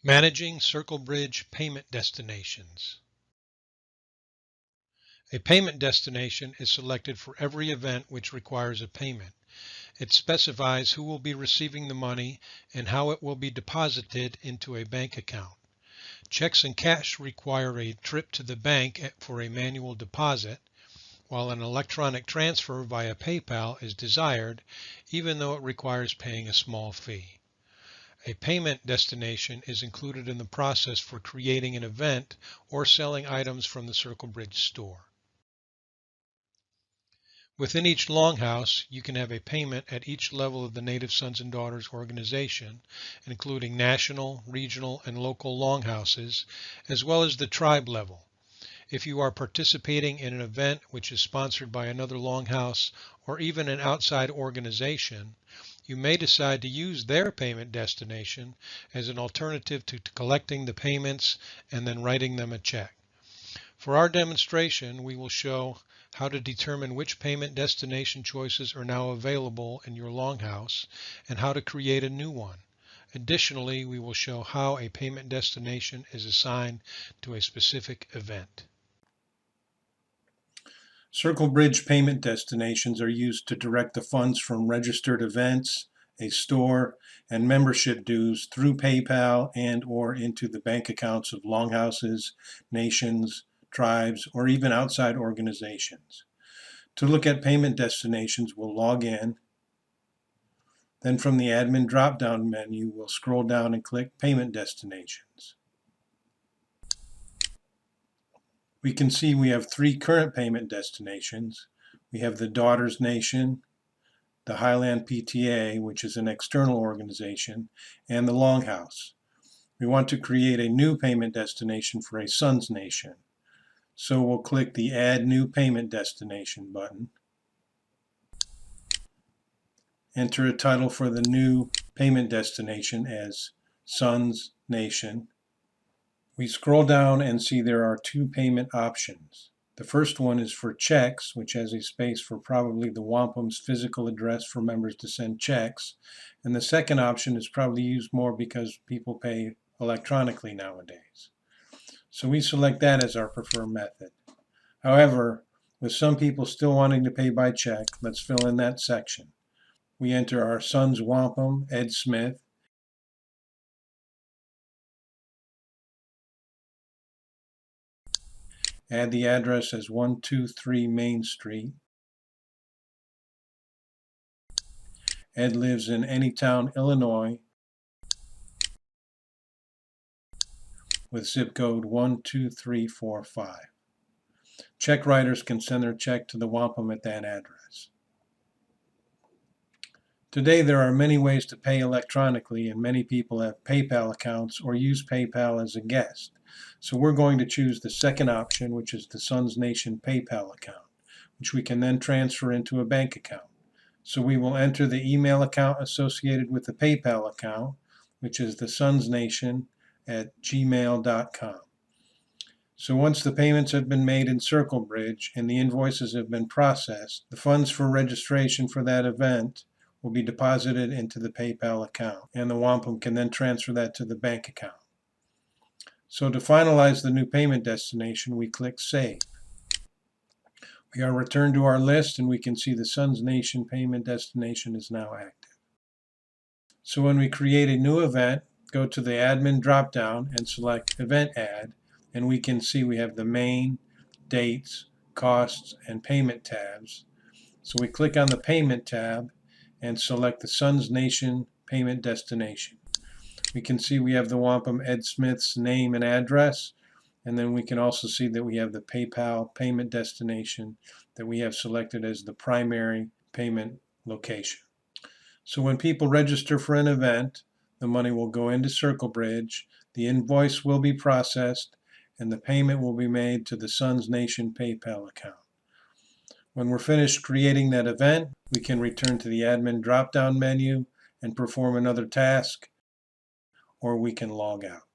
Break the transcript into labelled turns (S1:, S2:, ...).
S1: Managing CircleBridge payment destinations. A payment destination is selected for every event which requires a payment. It specifies who will be receiving the money and how it will be deposited into a bank account. Checks and cash require a trip to the bank for a manual deposit, while an electronic transfer via PayPal is desired, even though it requires paying a small fee. A payment destination is included in the process for creating an event or selling items from the CircleBridge store. Within each longhouse, you can have a payment at each level of the Native Sons and Daughters organization, including national, regional, and local longhouses, as well as the tribe level. If you are participating in an event which is sponsored by another longhouse or even an outside organization, you may decide to use their payment destination as an alternative to collecting the payments and then writing them a check. For our demonstration, we will show how to determine which payment destination choices are now available in your longhouse and how to create a new one. Additionally, we will show how a payment destination is assigned to a specific event.
S2: CircleBridge payment destinations are used to direct the funds from registered events, a store, and membership dues through PayPal and/or into the bank accounts of longhouses, nations, tribes, or even outside organizations. To look at payment destinations, we'll log in. Then from the admin drop-down menu, we'll scroll down and click Payment Destinations. We can see we have three current payment destinations. We have the Daughters Nation, the Highland PTA, which is an external organization, and the Longhouse. We want to create a new payment destination for a Sons Nation. So we'll click the Add New Payment Destination button. Enter a title for the new payment destination as Sons Nation. We scroll down and see there are two payment options. The first one is for checks, which has a space for probably the wampum's physical address for members to send checks. And the second option is probably used more because people pay electronically nowadays. So we select that as our preferred method. However, with some people still wanting to pay by check, let's fill in that section. We enter our son's wampum, Ed Smith, add the address as 123 Main Street. Ed lives in Anytown, Illinois, with zip code 12345. Check writers can send their check to the wampum at that address. Today there are many ways to pay electronically, and many people have PayPal accounts or use PayPal as a guest. So we're going to choose the second option, which is the Sons Nation PayPal account, which we can then transfer into a bank account. So we will enter the email account associated with the PayPal account, which is the sonsnation@gmail.com. So once the payments have been made in CircleBridge and the invoices have been processed, the funds for registration for that event will be deposited into the PayPal account, and the wampum can then transfer that to the bank account. So to finalize the new payment destination, we click Save. We are returned to our list, and we can see the Sons Nation payment destination is now active. So when we create a new event, go to the admin drop-down and select Event Add, and we can see we have the main, dates, costs, and payment tabs. So we click on the Payment tab and select the Sons Nation payment destination. We can see we have the wampum Ed Smith's name and address, and then we can also see that we have the PayPal payment destination that we have selected as the primary payment location. So when people register for an event, the money will go into CircleBridge, the invoice will be processed, and the payment will be made to the Sons Nation PayPal account. When we're finished creating that event, we can return to the admin drop-down menu and perform another task, or we can log out.